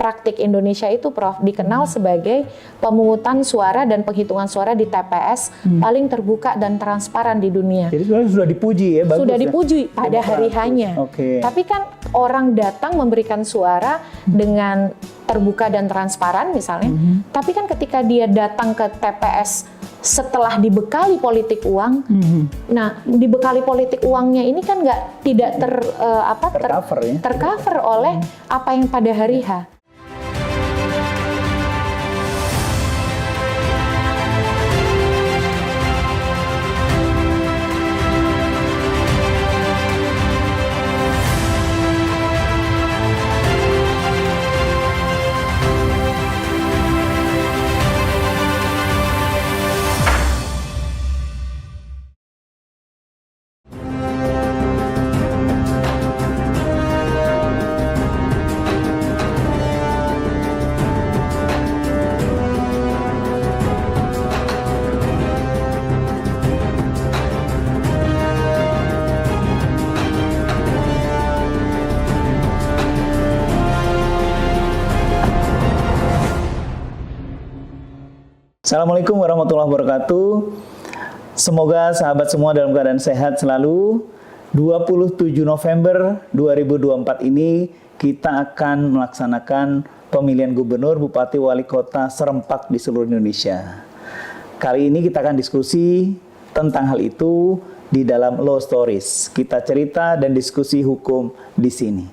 praktik Indonesia itu, Prof, dikenal sebagai pemungutan suara dan penghitungan suara di TPS paling terbuka dan transparan di dunia. Jadi sebenarnya sudah dipuji ya, bagus. Sudah dipuji pada hari hanya. Tapi kan orang datang memberikan suara dengan terbuka dan transparan misalnya, tapi kan ketika dia datang ke TPS setelah dibekali politik uang, nah dibekali politik uangnya ini kan tidak tercover oleh apa yang pada hari H. Assalamualaikum warahmatullahi wabarakatuh. Semoga sahabat semua dalam keadaan sehat selalu. 27 November 2024 ini kita akan melaksanakan pemilihan gubernur, bupati, wali kota serempak di seluruh Indonesia. Kali ini kita akan diskusi tentang hal itu di dalam Law Stories. Kita cerita dan diskusi hukum di sini.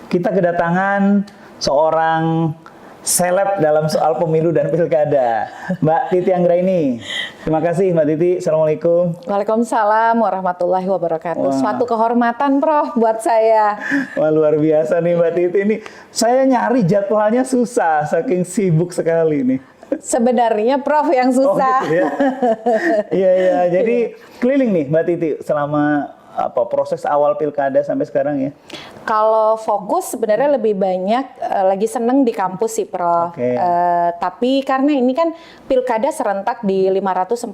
Kita kedatangan seorang seleb dalam soal pemilu dan pilkada, Mbak Titi Anggraini. Terima kasih Mbak Titi. Assalamualaikum. Waalaikumsalam warahmatullahi wabarakatuh. Suatu kehormatan, Prof, buat saya. Wah, luar biasa nih Mbak Titi ini. Saya nyari jadwalnya susah, saking sibuk sekali nih. Sebenarnya Prof yang susah. Oh, gitu ya? Iya. Jadi keliling nih Mbak Titi selama proses awal pilkada sampai sekarang ya? Kalau fokus sebenarnya lebih banyak lagi seneng di kampus sih, Prof. Tapi karena ini kan pilkada serentak di 545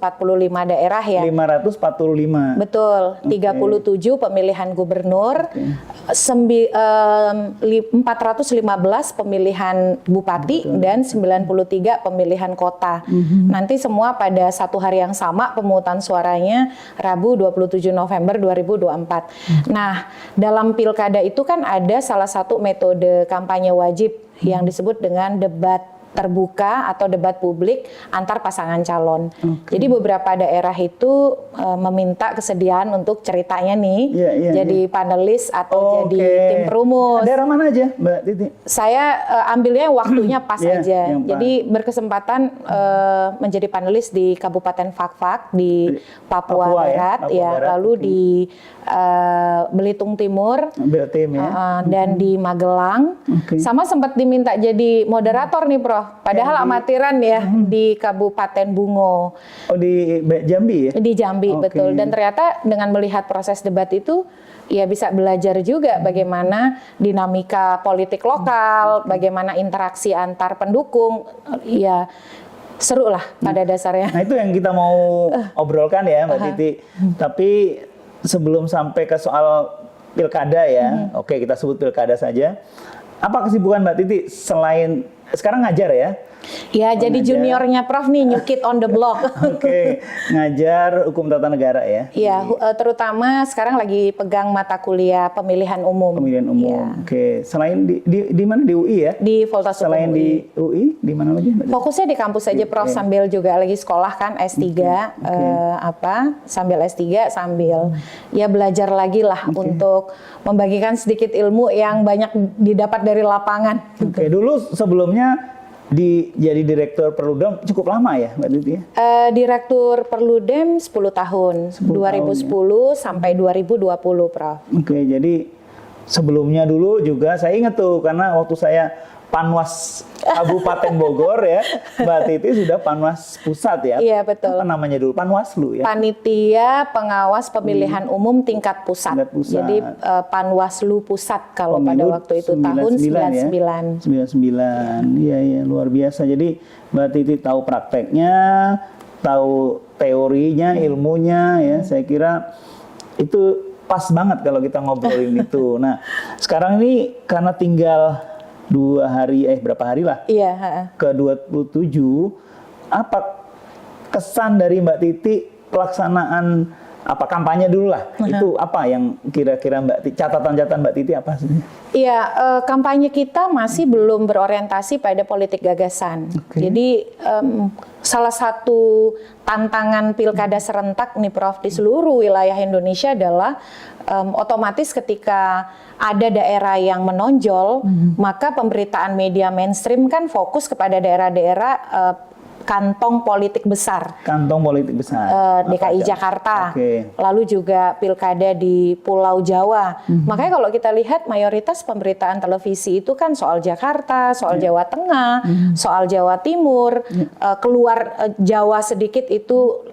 daerah ya. 545. Betul. 37 pemilihan gubernur, 415 pemilihan bupati, dan 93 pemilihan kota. Nanti semua pada satu hari yang sama pemungutan suaranya Rabu 27 November 2024. Nah, dalam pilkada itu kan ada salah satu metode kampanye wajib yang disebut dengan debat terbuka atau debat publik antar pasangan calon. Jadi beberapa daerah itu meminta kesediaan untuk ceritanya nih jadi panelis atau jadi tim perumus. Daerah mana aja, Mbak Titi? Saya ambilnya waktunya pas aja. Jadi berkesempatan menjadi panelis di Kabupaten Fakfak di Papua Barat, lalu di Belitung Timur, dan di Magelang. Sama sempat diminta jadi moderator nih, Prof. Padahal amatiran ya di Kabupaten Bungo. Oh, di Jambi ya? Di Jambi, betul. Dan ternyata dengan melihat proses debat itu, ya bisa belajar juga bagaimana dinamika politik lokal, bagaimana interaksi antar pendukung, ya seru lah pada dasarnya. Nah, itu yang kita mau obrolkan ya, Mbak Titi. Tapi sebelum sampai ke soal pilkada ya, oke kita sebut pilkada saja. Apa kesibukan Mbak Titi selain sekarang ngajar ya? Ya, jadi ngajar. Juniornya Prof nih, new kid on the block. Ngajar hukum tata negara ya? Iya, terutama sekarang lagi pegang mata kuliah pemilihan umum. Pemilihan umum, Selain di mana? Di UI ya? Di Fakultas Hukum. Selain di UI, di mana lagi? Fokusnya di kampus aja Prof, sambil juga lagi sekolah kan S3, sambil S3, sambil ya belajar lagi lah untuk membagikan sedikit ilmu yang banyak didapat dari lapangan. Dulu sebelumnya jadi Direktur Perludem cukup lama ya Mbak Titi? Direktur Perludem 10 tahun, 2010 sampai 2020 Prof. Jadi sebelumnya dulu juga saya ingat tuh, karena waktu saya Panwas Kabupaten Bogor ya, Mbak Titi sudah Panwas Pusat ya? Iya, betul. Apa namanya dulu? Panwaslu ya? Panitia Pengawas Pemilihan Umum Tingkat Pusat. Jadi Panwaslu Pusat kalau pada waktu itu tahun 99. 99, iya luar biasa. Jadi Mbak Titi tahu prakteknya, tahu teorinya, ilmunya ya. Saya kira itu pas banget kalau kita ngobrolin itu. Nah, sekarang ini karena tinggal berapa hari lah Iya. ke 27, apa kesan dari Mbak Titi pelaksanaan kampanye dulu lah, itu apa yang kira-kira Mbak Titi, catatan Mbak Titi apa sih? Iya, kampanye kita masih belum berorientasi pada politik gagasan. Jadi salah satu tantangan pilkada serentak nih Prof di seluruh wilayah Indonesia adalah otomatis ketika ada daerah yang menonjol, maka pemberitaan media mainstream kan fokus kepada daerah-daerah kantong politik besar. Kantong politik besar. DKI Jakarta. Lalu juga pilkada di Pulau Jawa. Makanya kalau kita lihat mayoritas pemberitaan televisi itu kan soal Jakarta, soal Jawa Tengah, soal Jawa Timur, keluar Jawa sedikit itu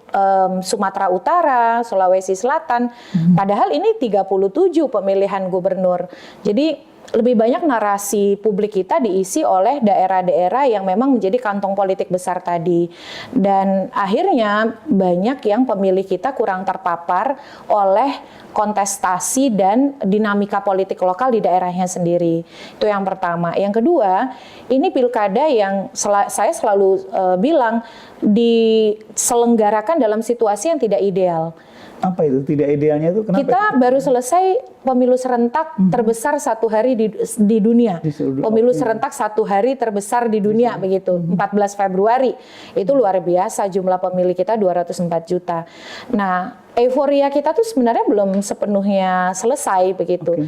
Sumatera Utara, Sulawesi Selatan. Padahal ini 37 pemilihan gubernur. Jadi lebih banyak narasi publik kita diisi oleh daerah-daerah yang memang menjadi kantong politik besar tadi. Dan akhirnya banyak yang pemilih kita kurang terpapar oleh kontestasi dan dinamika politik lokal di daerahnya sendiri. Itu yang pertama. Yang kedua, ini pilkada yang saya selalu bilang diselenggarakan dalam situasi yang tidak ideal. Apa itu tidak idealnya itu? Kenapa? Kita baru selesai pemilu serentak terbesar satu hari di dunia. Pemilu serentak satu hari terbesar di dunia begitu. 14 Februari. Itu luar biasa jumlah pemilih kita 204 juta. Nah, euforia kita tuh sebenarnya belum sepenuhnya selesai begitu.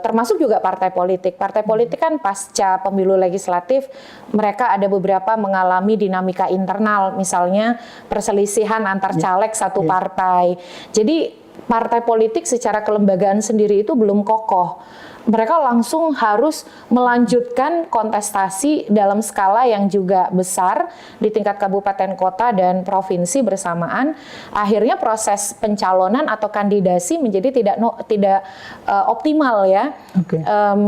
Termasuk juga partai politik. Partai politik kan pasca pemilu legislatif mereka ada beberapa mengalami dinamika internal, misalnya perselisihan antar caleg satu partai. Jadi partai politik secara kelembagaan sendiri itu belum kokoh. Mereka langsung harus melanjutkan kontestasi dalam skala yang juga besar di tingkat kabupaten, kota, dan provinsi bersamaan. Akhirnya proses pencalonan atau kandidasi menjadi tidak optimal ya.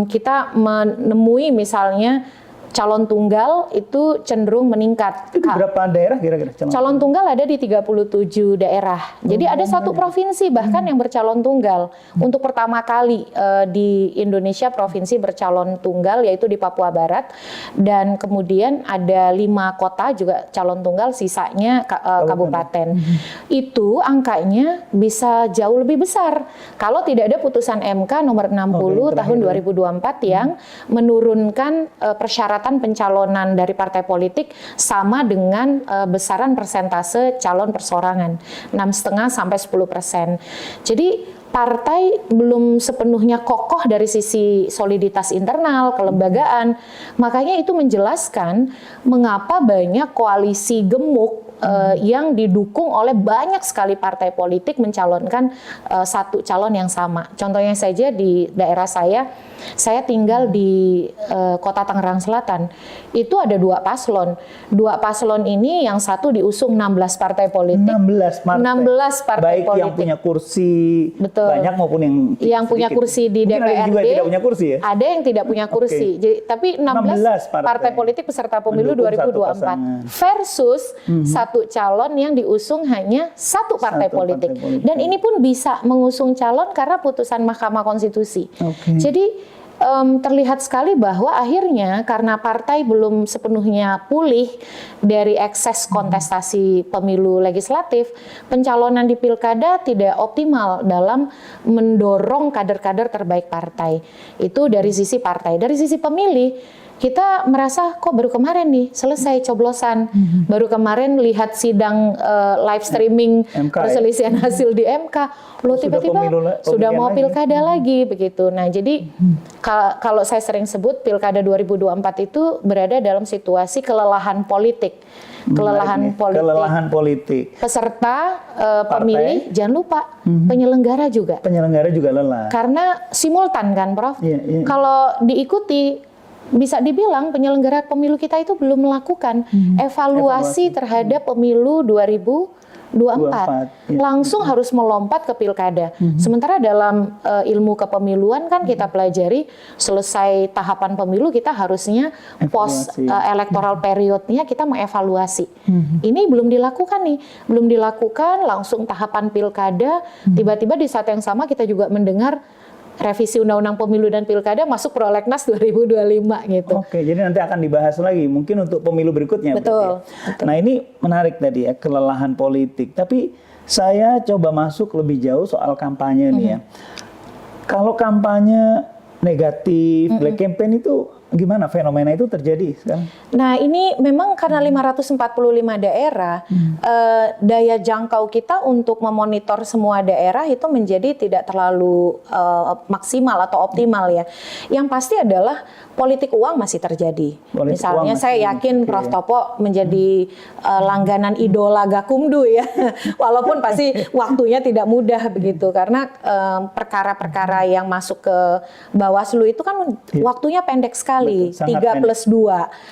Kita menemui misalnya calon tunggal itu cenderung meningkat. Itu di berapa daerah kira-kira? Calon tunggal ada di 37 daerah. Jadi ada satu provinsi bahkan yang bercalon tunggal. Untuk pertama kali di Indonesia provinsi bercalon tunggal yaitu di Papua Barat. Dan kemudian ada 5 kota juga calon tunggal, sisanya kabupaten. Itu angkanya bisa jauh lebih besar. Kalau tidak ada putusan MK nomor 60 tahun 2024 yang menurunkan persyaratan pencalonan dari partai politik sama dengan besaran persentase calon perseorangan 6,5 sampai 10%. Jadi partai belum sepenuhnya kokoh dari sisi soliditas internal, kelembagaan. Makanya itu menjelaskan mengapa banyak koalisi gemuk yang didukung oleh banyak sekali partai politik mencalonkan satu calon yang sama. Contohnya saja di daerah saya tinggal di Kota Tangerang Selatan. Itu ada 2 paslon. 2 paslon ini yang satu diusung 16 partai politik. 16 partai baik politik. Yang punya kursi banyak maupun yang punya kursi di DPRD. Ada juga tidak punya kursi ya? Ada yang tidak punya kursi. Jadi, tapi 16 partai politik peserta pemilu 2024 versus satu calon yang diusung hanya satu partai politik. Dan ini pun bisa mengusung calon karena putusan Mahkamah Konstitusi. Jadi terlihat sekali bahwa akhirnya karena partai belum sepenuhnya pulih dari ekses kontestasi pemilu legislatif, pencalonan di pilkada tidak optimal dalam mendorong kader-kader terbaik partai. Itu dari sisi partai. Dari sisi pemilih, kita merasa kok baru kemarin nih selesai coblosan, baru kemarin lihat sidang live streaming perselisihan hasil di MK, loh tiba-tiba sudah mau pilkada lagi begitu. Nah jadi kalau saya sering sebut pilkada 2024 itu berada dalam situasi kelelahan politik. Kelelahan politik. Peserta pemilih, jangan lupa penyelenggara juga. Penyelenggara juga lelah. Karena simultan kan, Prof. Kalau diikuti, bisa dibilang penyelenggara pemilu kita itu belum melakukan evaluasi terhadap pemilu 2024. Langsung harus melompat ke pilkada. Sementara dalam ilmu kepemiluan kan kita pelajari selesai tahapan pemilu kita harusnya post electoral periodnya kita mengevaluasi. Ini belum dilakukan nih. Belum dilakukan langsung tahapan pilkada. Tiba-tiba di saat yang sama kita juga mendengar revisi Undang-Undang Pemilu dan Pilkada masuk prolegnas 2025 gitu. Oke, jadi nanti akan dibahas lagi mungkin untuk pemilu berikutnya. Betul, ya. betul. Nah ini menarik tadi ya, kelelahan politik. Tapi saya coba masuk lebih jauh soal kampanye nih ya. Kalau kampanye negatif, black campaign itu gimana fenomena itu terjadi sekarang? Nah ini memang karena 545 daerah, daya jangkau kita untuk memonitor semua daerah itu menjadi tidak terlalu maksimal atau optimal ya. Yang pasti adalah politik uang masih terjadi. Politik Misalnya uang saya masih, yakin oke. Prof. Topo menjadi langganan idola Gakumdu ya. Walaupun pasti waktunya tidak mudah begitu karena perkara-perkara yang masuk ke Bawaslu itu kan waktunya pendek sekali, Betul, sangat 3+2.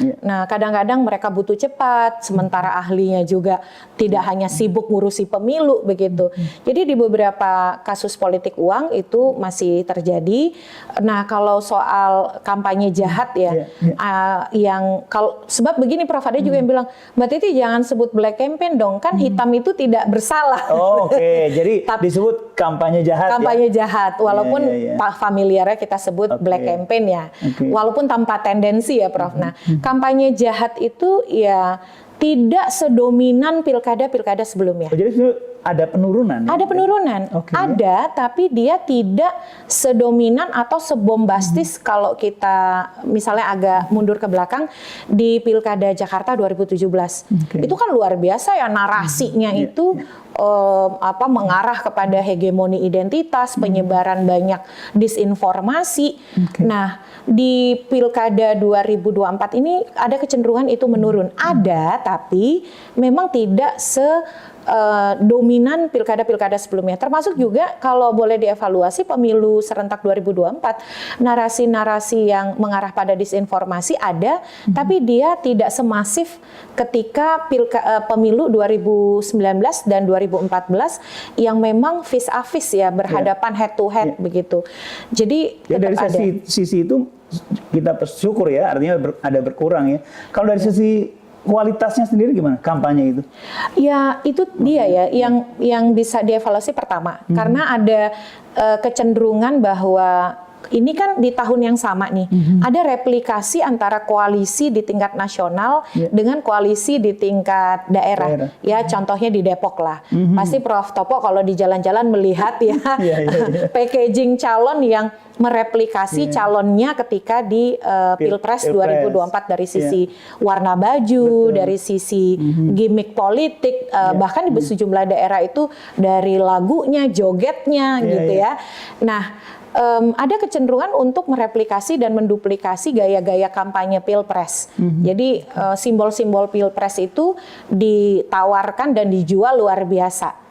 Iya. Nah, kadang-kadang mereka butuh cepat, sementara ahlinya juga tidak hanya sibuk ngurusi pemilu begitu. Jadi di beberapa kasus politik uang itu masih terjadi. Nah, kalau soal kampanye jahat ya, yang kalau sebab begini Prof, ada juga yang bilang, Mbak Titi jangan sebut black campaign dong, kan hitam itu tidak bersalah. Oh, oke. Jadi disebut kampanye jahat. Kampanye jahat, walaupun Iya. familiarnya kita sebut black campaign ya, walaupun tanpa tendensi ya Prof. Nah, kampanye jahat itu ya tidak sedominan pilkada-pilkada sebelumnya. Oh, jadi itu ada penurunan? Ada penurunan, ada, tapi dia tidak sedominan atau sebombastis kalau kita misalnya agak mundur ke belakang di Pilkada Jakarta 2017. Itu kan luar biasa ya narasinya itu mengarah kepada hegemoni identitas, penyebaran banyak disinformasi. Nah, di Pilkada 2024 ini ada kecenderungan itu menurun. Ada, tapi memang tidak dominan pilkada-pilkada sebelumnya. Termasuk juga kalau boleh dievaluasi pemilu serentak 2024, narasi-narasi yang mengarah pada disinformasi ada, tapi dia tidak semasif ketika pemilu 2019 dan 2014 yang memang vis a vis ya, berhadapan head to head begitu. Jadi ya, dari sisi itu kita bersyukur ya, artinya ada berkurang ya. Kalau dari sisi kualitasnya sendiri gimana kampanye itu? Ya itu dia ya yang bisa dievaluasi pertama karena ada kecenderungan bahwa ini kan di tahun yang sama nih ada replikasi antara koalisi di tingkat nasional dengan koalisi di tingkat daerah. Ya contohnya di Depok lah. Pasti Prof. Topo kalau di jalan-jalan melihat ya packaging calon yang mereplikasi calonnya ketika di Pilpres 2024 dari sisi warna baju, dari sisi gimmick politik, bahkan di sejumlah daerah itu dari lagunya, jogetnya gitu ya. Nah, ada kecenderungan untuk mereplikasi dan menduplikasi gaya-gaya kampanye Pilpres. Jadi simbol-simbol Pilpres itu ditawarkan dan dijual luar biasa.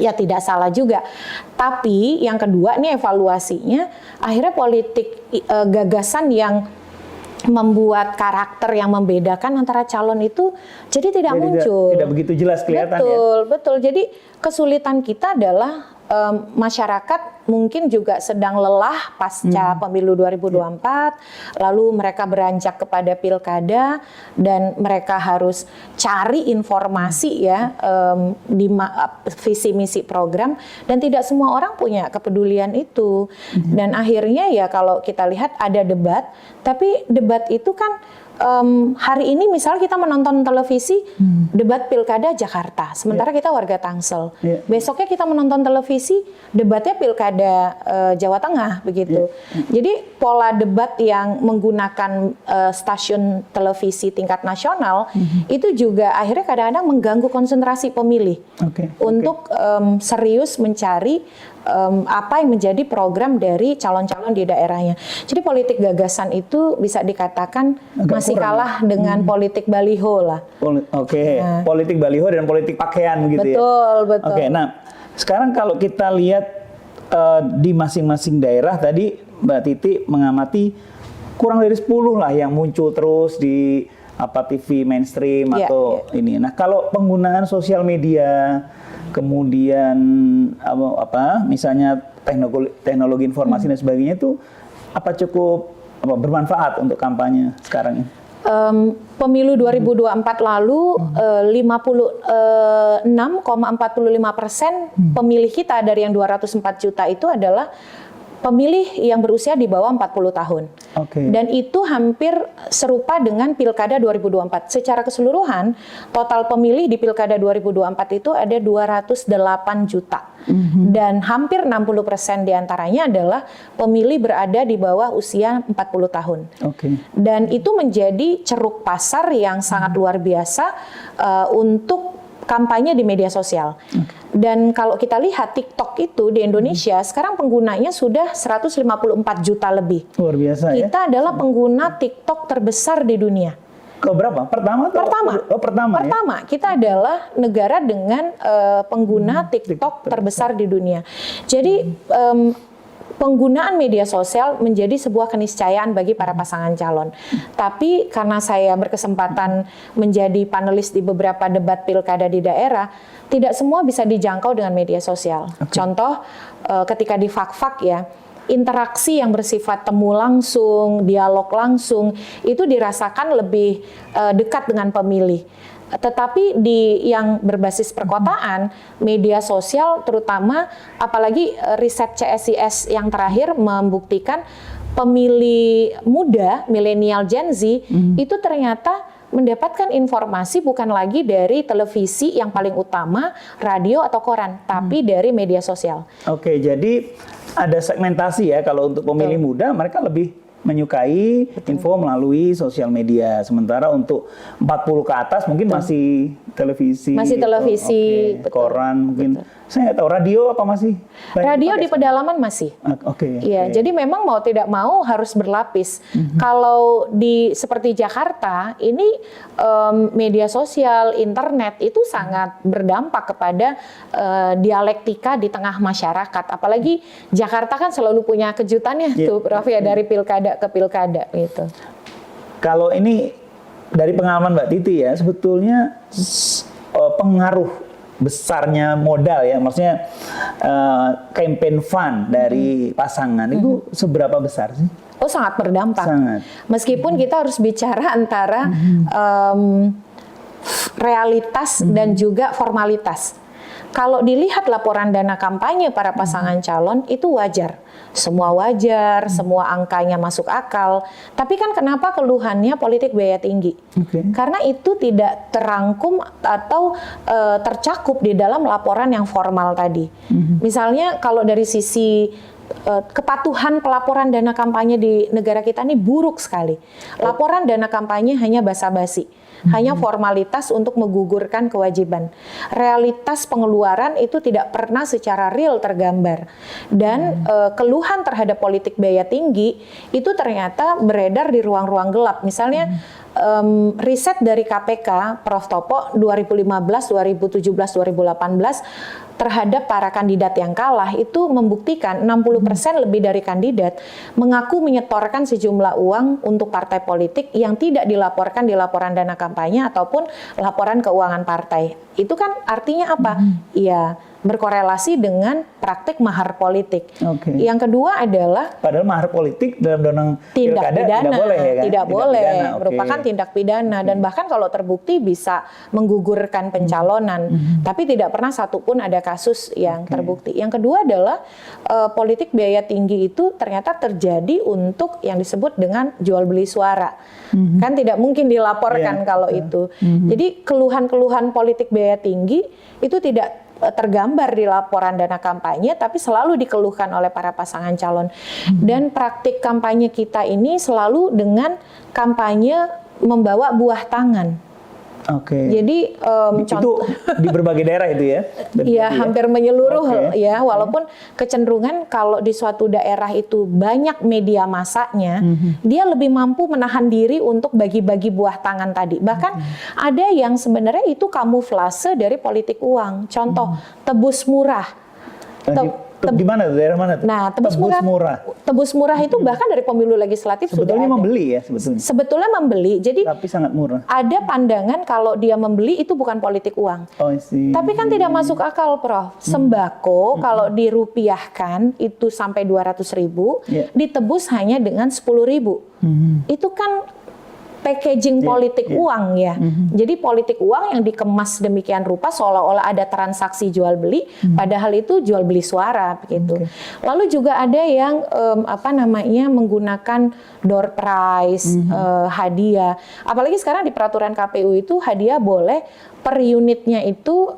Ya tidak salah juga. Tapi yang kedua nih evaluasinya, akhirnya politik gagasan yang membuat karakter yang membedakan antara calon itu jadi tidak muncul. Tidak begitu jelas kelihatan. Betul. Jadi kesulitan kita adalah masyarakat mungkin juga sedang lelah pasca pemilu 2024, lalu mereka beranjak kepada pilkada dan mereka harus cari informasi ya di visi misi program dan tidak semua orang punya kepedulian itu. Dan akhirnya ya kalau kita lihat ada debat, tapi debat itu kan hari ini misalnya kita menonton televisi debat pilkada Jakarta, sementara kita warga Tangsel. Besoknya kita menonton televisi debatnya pilkada Jawa Tengah begitu. Jadi pola debat yang menggunakan stasiun televisi tingkat nasional itu juga akhirnya kadang-kadang mengganggu konsentrasi pemilih untuk serius mencari apa yang menjadi program dari calon-calon di daerahnya. Jadi politik gagasan itu bisa dikatakan masih kalah dengan politik baliho lah. Politik baliho dan politik pakaian gitu Betul. Oke, nah sekarang kalau kita lihat di masing-masing daerah tadi Mbak Titi mengamati kurang dari 10 lah yang muncul terus di TV mainstream atau ini. Nah kalau penggunaan sosial media, kemudian misalnya teknologi informasi dan sebagainya itu apa bermanfaat untuk kampanye sekarang ini? Pemilu 2024 lalu 56,45% pemilih kita dari yang 204 juta itu adalah pemilih yang berusia di bawah 40 tahun. Dan itu hampir serupa dengan Pilkada 2024. Secara keseluruhan, total pemilih di Pilkada 2024 itu ada 208 juta. Dan hampir 60% diantaranya adalah pemilih berada di bawah usia 40 tahun. Dan itu menjadi ceruk pasar yang sangat luar biasa untuk kampanye di media sosial. Dan kalau kita lihat TikTok itu di Indonesia sekarang penggunanya sudah 154 juta lebih. Luar biasa ya. Kita adalah pengguna TikTok terbesar di dunia. Berapa? Pertama? Pertama. Kita adalah negara dengan pengguna TikTok terbesar di dunia. Jadi penggunaan media sosial menjadi sebuah keniscayaan bagi para pasangan calon. Tapi karena saya berkesempatan menjadi panelis di beberapa debat pilkada di daerah, tidak semua bisa dijangkau dengan media sosial. Contoh, ketika di Fak-Fak ya, interaksi yang bersifat temu langsung, dialog langsung, itu dirasakan lebih dekat dengan pemilih. Tetapi di yang berbasis perkotaan, media sosial terutama, apalagi riset CSIS yang terakhir membuktikan pemilih muda, milenial Gen Z, itu ternyata mendapatkan informasi bukan lagi dari televisi yang paling utama, radio atau koran, tapi dari media sosial. Jadi ada segmentasi ya, kalau untuk pemilih muda mereka lebih menyukai info melalui sosial media. Sementara untuk 40 ke atas mungkin masih televisi. Betul. Koran mungkin. Saya nggak tahu, radio apa masih? Radio di pedalaman masih. Jadi memang mau tidak mau harus berlapis. Kalau di seperti Jakarta, ini media sosial, internet itu sangat berdampak kepada dialektika di tengah masyarakat. Apalagi Jakarta kan selalu punya kejutannya tuh, Prof, ya, dari pilkada ke pilkada gitu. Kalau ini dari pengalaman Mbak Titi ya, sebetulnya pengaruh besarnya modal ya, maksudnya campaign fund dari pasangan itu seberapa besar sih? Sangat berdampak. Sangat. Meskipun kita harus bicara antara realitas dan juga formalitas. Kalau dilihat laporan dana kampanye para pasangan calon itu wajar. Semua wajar, semua angkanya masuk akal. Tapi kan kenapa keluhannya politik biaya tinggi? Karena itu tidak terangkum atau tercakup di dalam laporan yang formal tadi. Misalnya kalau dari sisi kepatuhan pelaporan dana kampanye di negara kita ini buruk sekali. Laporan dana kampanye hanya basa-basi. Hanya formalitas untuk menggugurkan kewajiban. Realitas pengeluaran itu tidak pernah secara real tergambar. Dan keluhan terhadap politik biaya tinggi itu ternyata beredar di ruang-ruang gelap. Misalnya riset dari KPK, Prof. Topo 2015, 2017, 2018 terhadap para kandidat yang kalah itu membuktikan 60% lebih dari kandidat mengaku menyetorkan sejumlah uang untuk partai politik yang tidak dilaporkan di laporan dana kampanye ataupun laporan keuangan partai. Itu kan artinya apa? Iya, berkorelasi dengan praktik mahar politik. Yang kedua adalah padahal mahar politik dalam undang tindak pidana, tidak boleh ya kan? Tidak boleh, merupakan tindak pidana dan bahkan kalau terbukti bisa menggugurkan pencalonan. Tapi tidak pernah satupun ada kasus yang terbukti. Yang kedua adalah politik biaya tinggi itu ternyata terjadi untuk yang disebut dengan jual beli suara. Kan tidak mungkin dilaporkan kalau itu. Jadi keluhan-keluhan politik biaya tinggi itu tidak tergambar di laporan dana kampanye, tapi selalu dikeluhkan oleh para pasangan calon. Dan praktik kampanye kita ini selalu dengan kampanye membawa buah tangan. Jadi itu di berbagai daerah itu ya? Iya, hampir menyeluruh ya, walaupun kecenderungan kalau di suatu daerah itu banyak media massanya, dia lebih mampu menahan diri untuk bagi-bagi buah tangan tadi. Bahkan ada yang sebenarnya itu kamuflase dari politik uang. Contoh, tebus murah. Di mana, daerah mana tuh? Nah, tebus murah itu bahkan dari pemilu legislatif sebetulnya sudah ada. Membeli ya Sebetulnya membeli. Jadi tapi sangat murah. Ada pandangan kalau dia membeli itu bukan politik uang. Tapi kan tidak masuk akal, Prof. Sembako kalau dirupiahkan itu sampai 200.000, ditebus hanya dengan 10.000. Itu kan packaging politik uang ya. Jadi politik uang yang dikemas demikian rupa seolah-olah ada transaksi jual beli, padahal itu jual beli suara begitu. Lalu juga ada yang menggunakan door prize, hadiah. Apalagi sekarang di peraturan KPU itu hadiah boleh per unitnya itu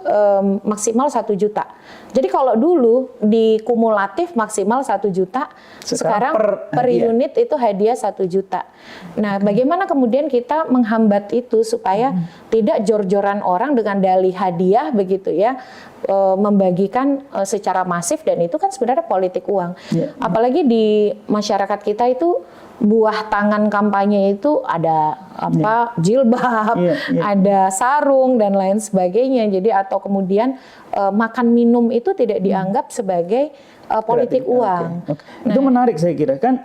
maksimal 1 juta. Jadi kalau dulu di kumulatif maksimal 1 juta, sekarang per unit itu hadiah 1 juta. Nah, bagaimana kemudian kita menghambat itu supaya tidak jor-joran orang dengan dalih hadiah begitu ya, membagikan secara masif, dan itu kan sebenarnya politik uang. Apalagi di masyarakat kita itu buah tangan kampanye itu ada jilbab, ada sarung dan lain sebagainya. Jadi atau kemudian makan minum itu tidak dianggap sebagai politik uang. Nah, itu menarik saya kira, kan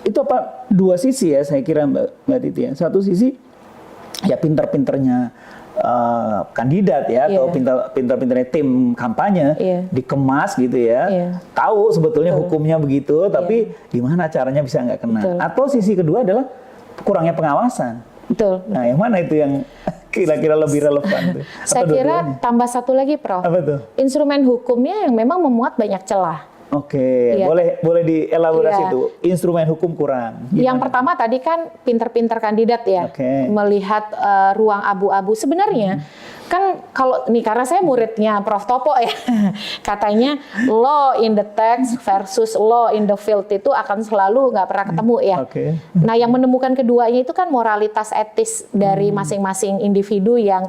itu dua sisi ya saya kira Mbak Titi ya. Satu sisi ya pinter-pinternya kandidat ya, atau pinter-pinternya tim kampanye dikemas gitu ya, tahu sebetulnya hukumnya begitu, tapi gimana caranya bisa nggak kena. Atau sisi kedua adalah kurangnya pengawasan. Nah, yang mana itu yang kira-kira lebih relevan? Saya kira tambah satu lagi, Prof. Apa tuh? Instrumen hukumnya yang memang memuat banyak celah. Boleh dielaborasi itu, instrumen hukum kurang. Gimana? Yang pertama tadi kan pinter-pinter kandidat ya, melihat ruang abu-abu. Sebenarnya kan kalau nih, karena saya muridnya Prof. Topo ya, katanya law in the text versus law in the field itu akan selalu nggak pernah ketemu ya. Nah, yang menemukan keduanya itu kan moralitas etis dari masing-masing individu yang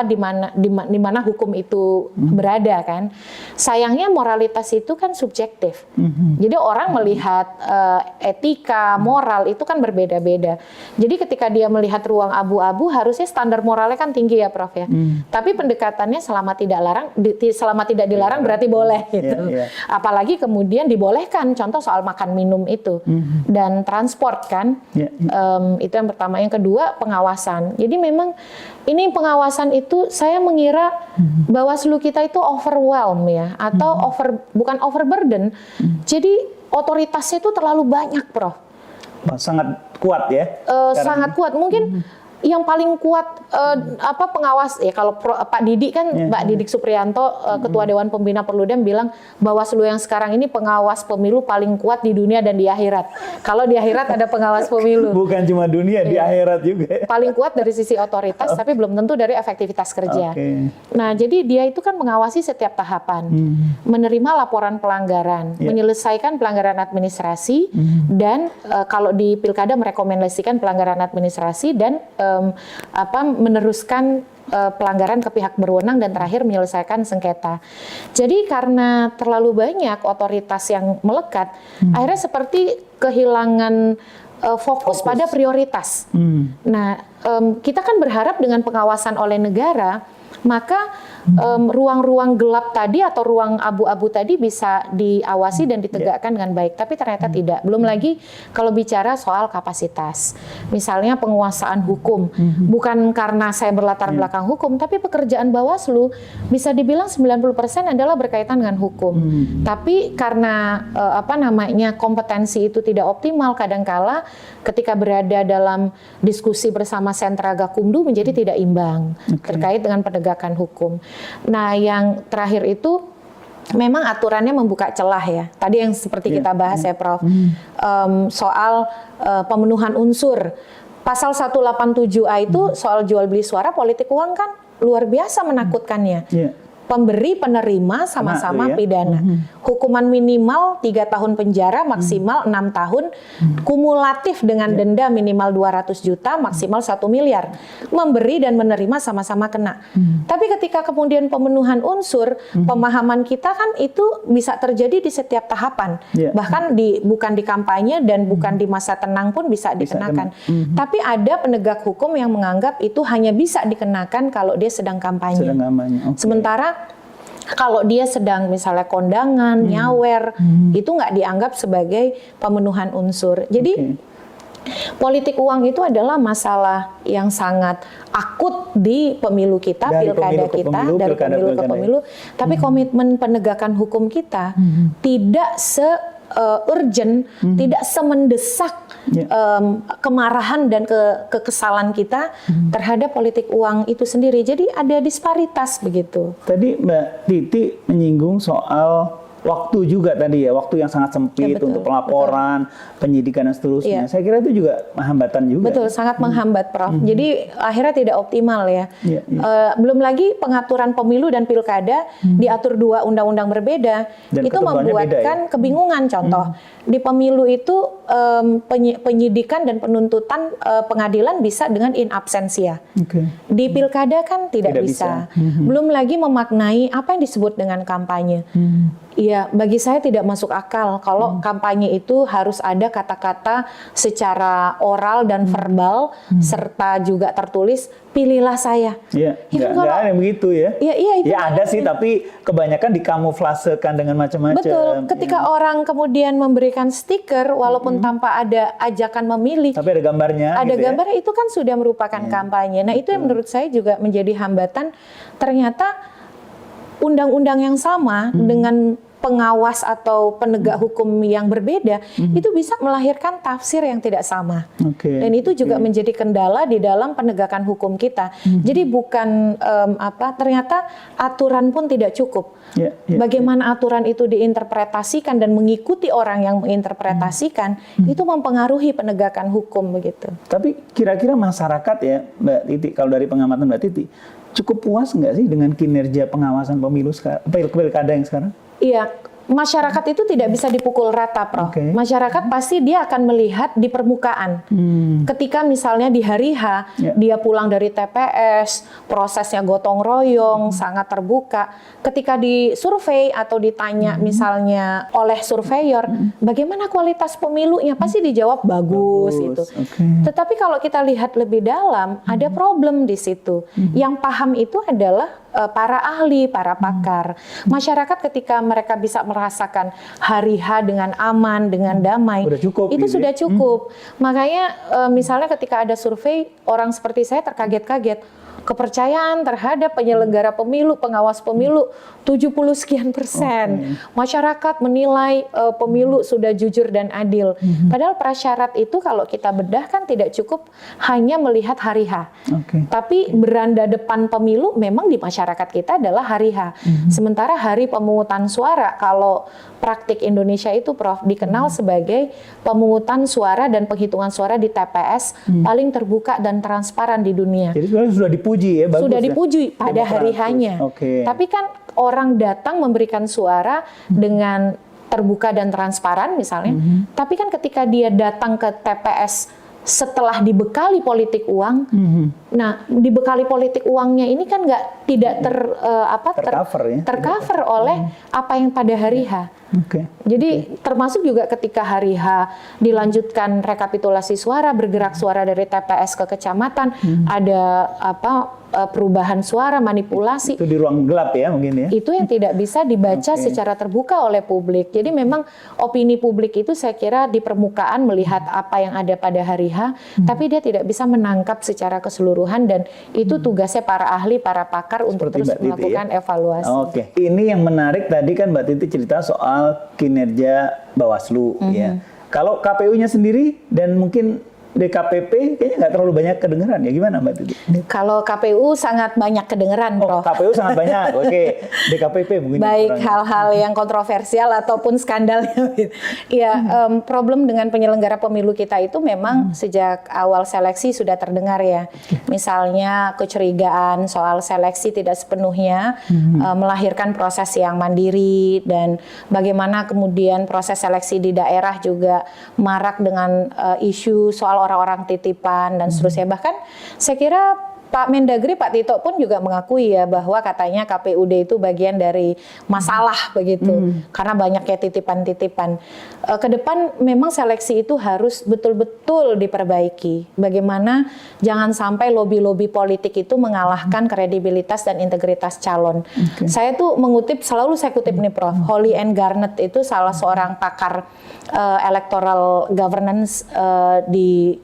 di mana hukum itu berada kan. Sayangnya moralitas itu kan subjektif. Jadi orang melihat etika, moral itu kan berbeda-beda. Jadi ketika dia melihat ruang abu-abu, harusnya standar moralnya kan tinggi ya, Prof. Ya. Tapi pendekatannya selama tidak dilarang berarti boleh gitu. Apalagi kemudian dibolehkan, contoh soal makan minum itu dan transport kan. Itu yang pertama. Yang kedua, pengawasan. Jadi memang ini pengawasan itu saya mengira Bawaslu kita itu overwhelm ya, atau bukan overburden. Jadi otoritasnya itu terlalu banyak, Prof. Sangat kuat ya. Sangat kuat. Mungkin yang paling kuat pengawas ya, kalau Pak Didik kan, Pak Didik Supriyanto, Ketua Dewan Pembina Perludem bilang Bawaslu yang sekarang ini pengawas pemilu paling kuat di dunia dan di akhirat. Kalau di akhirat ada pengawas pemilu. Bukan cuma dunia, di akhirat juga. Paling kuat dari sisi otoritas, tapi belum tentu dari efektivitas kerja. Nah, jadi dia itu kan mengawasi setiap tahapan, menerima laporan pelanggaran, menyelesaikan pelanggaran administrasi, dan kalau di pilkada merekomendasikan pelanggaran administrasi, dan meneruskan pelanggaran ke pihak berwenang, dan terakhir menyelesaikan sengketa. Jadi karena terlalu banyak otoritas yang melekat, akhirnya seperti kehilangan fokus pada prioritas. Nah, kita kan berharap dengan pengawasan oleh negara, maka ruang-ruang gelap tadi atau ruang abu-abu tadi bisa diawasi dan ditegakkan dengan baik. Tapi ternyata tidak. Belum lagi kalau bicara soal kapasitas. Misalnya penguasaan hukum. Bukan karena saya berlatar belakang hukum, tapi pekerjaan Bawaslu bisa dibilang 90% adalah berkaitan dengan hukum. Tapi karena kompetensi itu tidak optimal, kadangkala ketika berada dalam diskusi bersama sentra Gakumdu menjadi tidak imbang terkait dengan penegakan hukum. Nah, yang terakhir itu memang aturannya membuka celah ya. Tadi yang seperti kita bahas ya, Prof. Soal pemenuhan unsur. Pasal 187A itu soal jual beli suara politik uang kan luar biasa menakutkannya. Pemberi penerima sama-sama pidana. Hukuman minimal 3 tahun penjara, maksimal 6 tahun, kumulatif dengan denda minimal 200 juta, maksimal 1 miliar. Memberi dan menerima sama-sama kena. Tapi ketika kemudian pemenuhan unsur, pemahaman kita kan itu bisa terjadi di setiap tahapan. Bahkan bukan di kampanye dan bukan di masa tenang pun bisa dikenakan. Tapi ada penegak hukum yang menganggap itu hanya bisa dikenakan kalau dia sedang kampanye. Sementara kalau dia sedang misalnya kondangan, nyawer, itu nggak dianggap sebagai pemenuhan unsur. Jadi politik uang itu adalah masalah yang sangat akut di pemilu kita, pilkada kita, dari pemilu ke pemilu. Tapi komitmen penegakan hukum kita tidak urgent, tidak semendesak kemarahan dan kekesalan kita terhadap politik uang itu sendiri. Jadi ada disparitas begitu. Tadi Mbak Titi menyinggung soal waktu juga tadi ya, waktu yang sangat sempit untuk pelaporan, penyidikan dan seterusnya. Saya kira itu juga hambatan juga. Betul, sangat menghambat, Prof. Jadi akhirnya tidak optimal ya. Belum lagi pengaturan pemilu dan pilkada diatur 2 undang-undang berbeda. Dan itu membuatkan kebingungan. Contoh, di pemilu itu penyidikan dan penuntutan pengadilan bisa dengan in absentia. Di pilkada kan tidak bisa. Belum lagi memaknai apa yang disebut dengan kampanye. Iya, bagi saya tidak masuk akal kalau kampanye itu harus ada kata-kata secara oral dan verbal serta juga tertulis, pilihlah saya. Iya, nggak ada yang begitu ya. Iya, itu ya ada sih, tapi kebanyakan dikamuflasekan dengan macam-macam. Betul, ketika orang kemudian memberikan stiker walaupun tanpa ada ajakan memilih. Tapi ada gambarnya. Ada gambarnya, itu kan sudah merupakan kampanye. Nah, itu yang menurut saya juga menjadi hambatan. Ternyata undang-undang yang sama dengan pengawas atau penegak hukum yang berbeda itu bisa melahirkan tafsir yang tidak sama. Dan itu juga menjadi kendala di dalam penegakan hukum kita. Jadi bukan ternyata aturan pun tidak cukup. Bagaimana aturan itu diinterpretasikan dan mengikuti orang yang menginterpretasikan itu mempengaruhi penegakan hukum begitu. Tapi kira-kira masyarakat ya, Mbak Titi, kalau dari pengamatan Mbak Titi, cukup puas nggak sih dengan kinerja pengawasan pemilu sekarang, pilkada yang sekarang? Iya, masyarakat itu tidak bisa dipukul rata, Prof. Masyarakat pasti dia akan melihat di permukaan. Ketika misalnya di hari H, dia pulang dari TPS, prosesnya gotong royong, sangat terbuka. Ketika di survei atau ditanya misalnya oleh surveyor, bagaimana kualitas pemilunya? Pasti dijawab bagus gitu. Tetapi kalau kita lihat lebih dalam, ada problem di situ. Yang paham itu adalah para ahli, para pakar. Masyarakat ketika mereka bisa merasakan hari H dengan aman, dengan damai, itu sudah cukup. Makanya misalnya ketika ada survei, orang seperti saya terkaget-kaget. Kepercayaan terhadap penyelenggara pemilu, pengawas pemilu 70 sekian %. Masyarakat menilai pemilu sudah jujur dan adil. Padahal prasyarat itu kalau kita bedah kan tidak cukup hanya melihat hari H. Tapi beranda depan pemilu memang di masyarakat kita adalah hari H. Sementara hari pemungutan suara, kalau praktik Indonesia itu, Prof, dikenal sebagai pemungutan suara dan penghitungan suara di TPS paling terbuka dan transparan di dunia. Jadi sebenarnya sudah dipuji ya, bagus. Sudah dipuji pada hari H-nya. Tapi kan orang datang memberikan suara dengan terbuka dan transparan misalnya. Tapi kan ketika dia datang ke TPS setelah dibekali politik uang, nah dibekali politik uangnya ini kan tidak tercover oleh apa yang pada hari H. Jadi termasuk juga ketika hari H dilanjutkan rekapitulasi suara, bergerak suara dari TPS ke kecamatan, ada perubahan suara, manipulasi. Itu di ruang gelap ya mungkin ya. Itu yang tidak bisa dibaca secara terbuka oleh publik. Jadi memang opini publik itu saya kira di permukaan melihat apa yang ada pada hari H, tapi dia tidak bisa menangkap secara keseluruhan, dan itu tugasnya para ahli, para pakar untuk terus melakukan evaluasi. Ini yang menarik tadi kan Mbak Titi cerita soal kinerja Bawaslu ya. Kalau KPU-nya sendiri dan mungkin DKPP kayaknya nggak terlalu banyak kedengeran ya, gimana Mbak Titi? Kalau KPU sangat banyak kedengeran, Prof. KPU sangat banyak, DKPP mungkin. Baik hal-hal yang kontroversial ataupun skandalnya. Ya, problem dengan penyelenggara pemilu kita itu memang sejak awal seleksi sudah terdengar ya. Misalnya kecurigaan soal seleksi tidak sepenuhnya melahirkan proses yang mandiri, dan bagaimana kemudian proses seleksi di daerah juga marak dengan isu soal orang-orang titipan dan seterusnya. Bahkan saya kira Pak Mendagri, Pak Tito pun juga mengakui ya bahwa katanya KPUD itu bagian dari masalah begitu, karena banyaknya titipan-titipan. Ke depan memang seleksi itu harus betul-betul diperbaiki. Bagaimana jangan sampai lobi-lobi politik itu mengalahkan kredibilitas dan integritas calon. Saya tuh mengutip, selalu saya kutip nih Prof, Holly Ann Garnett itu salah seorang pakar electoral governance di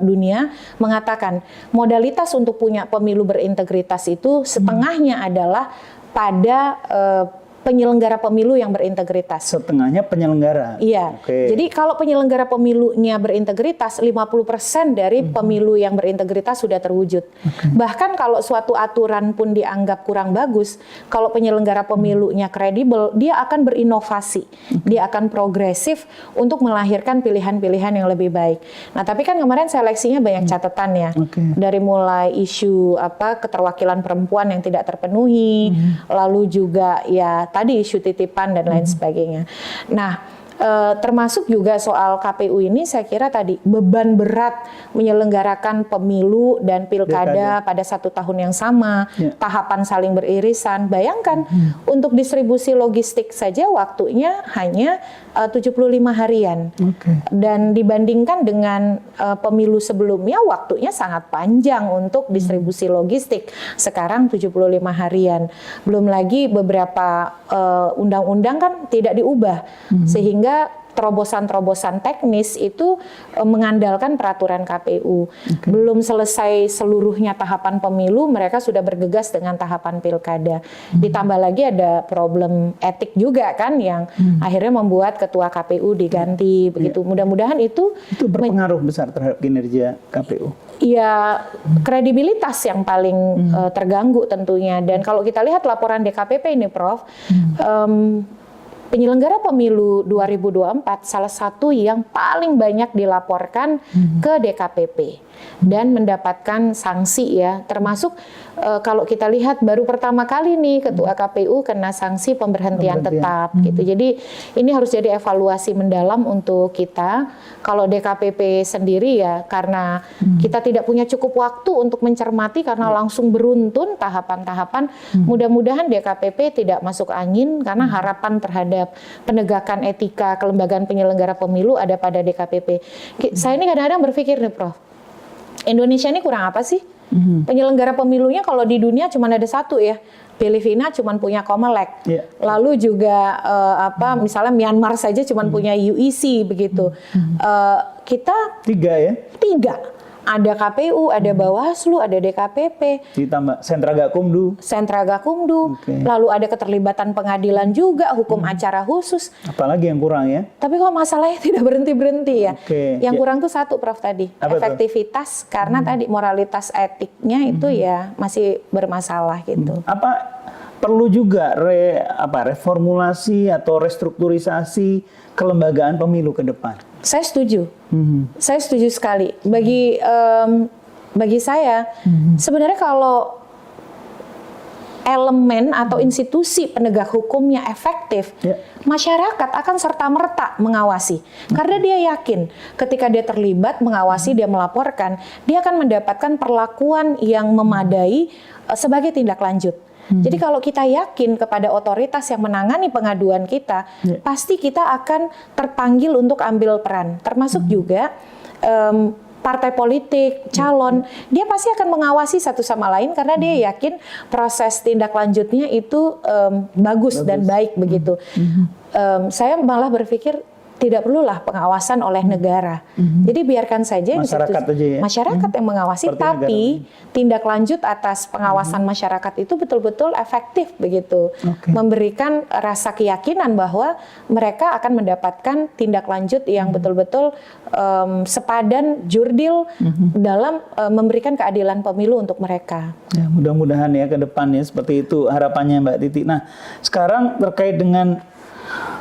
dunia, mengatakan modalitas untuk punya pemilu berintegritas itu setengahnya adalah pada penyelenggara pemilu yang berintegritas. Setengahnya penyelenggara. Iya. Jadi kalau penyelenggara pemilunya berintegritas, 50% dari pemilu yang berintegritas sudah terwujud. Bahkan kalau suatu aturan pun dianggap kurang bagus, kalau penyelenggara pemilunya kredibel, dia akan berinovasi, dia akan progresif untuk melahirkan pilihan-pilihan yang lebih baik. Nah, tapi kan kemarin seleksinya banyak catatan ya. Dari mulai isu keterwakilan perempuan yang tidak terpenuhi, lalu juga ya tadi isu titipan dan lain sebagainya. Nah, termasuk juga soal KPU ini saya kira tadi beban berat menyelenggarakan pemilu dan pilkada pada 1 tahun yang sama, tahapan saling beririsan. Bayangkan untuk distribusi logistik saja waktunya hanya 75 harian. Dan dibandingkan dengan pemilu sebelumnya waktunya sangat panjang untuk distribusi logistik. Sekarang 75 harian. Belum lagi beberapa undang-undang kan tidak diubah sehingga terobosan-terobosan teknis itu mengandalkan peraturan KPU. Belum selesai seluruhnya tahapan pemilu, mereka sudah bergegas dengan tahapan pilkada. Ditambah lagi ada problem etik juga kan yang akhirnya membuat ketua KPU diganti begitu. Mudah-mudahan itu berpengaruh besar terhadap kinerja KPU. Ya, kredibilitas yang paling terganggu tentunya. Dan kalau kita lihat laporan DKPP ini, Prof, penyelenggara pemilu 2024 salah satu yang paling banyak dilaporkan ke DKPP dan mendapatkan sanksi ya, termasuk kalau kita lihat baru pertama kali nih ketua KPU kena sanksi pemberhentian tetap gitu. Jadi ini harus jadi evaluasi mendalam untuk kita. Kalau DKPP sendiri ya karena kita tidak punya cukup waktu untuk mencermati karena langsung beruntun tahapan-tahapan. Mudah-mudahan DKPP tidak masuk angin karena harapan terhadap penegakan etika kelembagaan penyelenggara pemilu ada pada DKPP. Saya ini kadang-kadang berpikir nih, Prof, Indonesia ini kurang apa sih? Penyelenggara pemilunya kalau di dunia cuma ada satu ya. Filipina cuma punya Comelec. Lalu juga misalnya Myanmar saja cuma punya UEC begitu. Kita 3 ya? 3. Ada KPU, ada Bawaslu, ada DKPP. Ditambah Sentra Gakumdu. Lalu ada keterlibatan pengadilan juga, hukum acara khusus. Apalagi yang kurang ya? Tapi kok masalahnya tidak berhenti-berhenti ya. Yang kurang tuh satu, Prof, tadi. Efektivitas, karena tadi moralitas etiknya itu ya masih bermasalah gitu. Apa perlu juga reformulasi atau restrukturisasi kelembagaan pemilu ke depan? Saya setuju. Saya setuju sekali. Bagi saya, sebenarnya kalau elemen atau institusi penegak hukumnya efektif, masyarakat akan serta-merta mengawasi. Karena dia yakin ketika dia terlibat, mengawasi, dia melaporkan, dia akan mendapatkan perlakuan yang memadai sebagai tindak lanjut. Jadi kalau kita yakin kepada otoritas yang menangani pengaduan kita, pasti kita akan terpanggil untuk ambil peran. Termasuk juga partai politik, calon, dia pasti akan mengawasi satu sama lain karena dia yakin proses tindak lanjutnya itu bagus dan baik begitu. Saya malah berpikir tidak perlulah pengawasan oleh negara. Jadi biarkan saja masyarakat yang mengawasi, tapi tindak lanjut atas pengawasan masyarakat itu betul-betul efektif begitu. Memberikan rasa keyakinan bahwa mereka akan mendapatkan tindak lanjut yang betul-betul sepadan, jurdil dalam memberikan keadilan pemilu untuk mereka. Ya, mudah-mudahan ya ke depannya seperti itu harapannya Mbak Titi. Nah, sekarang terkait dengan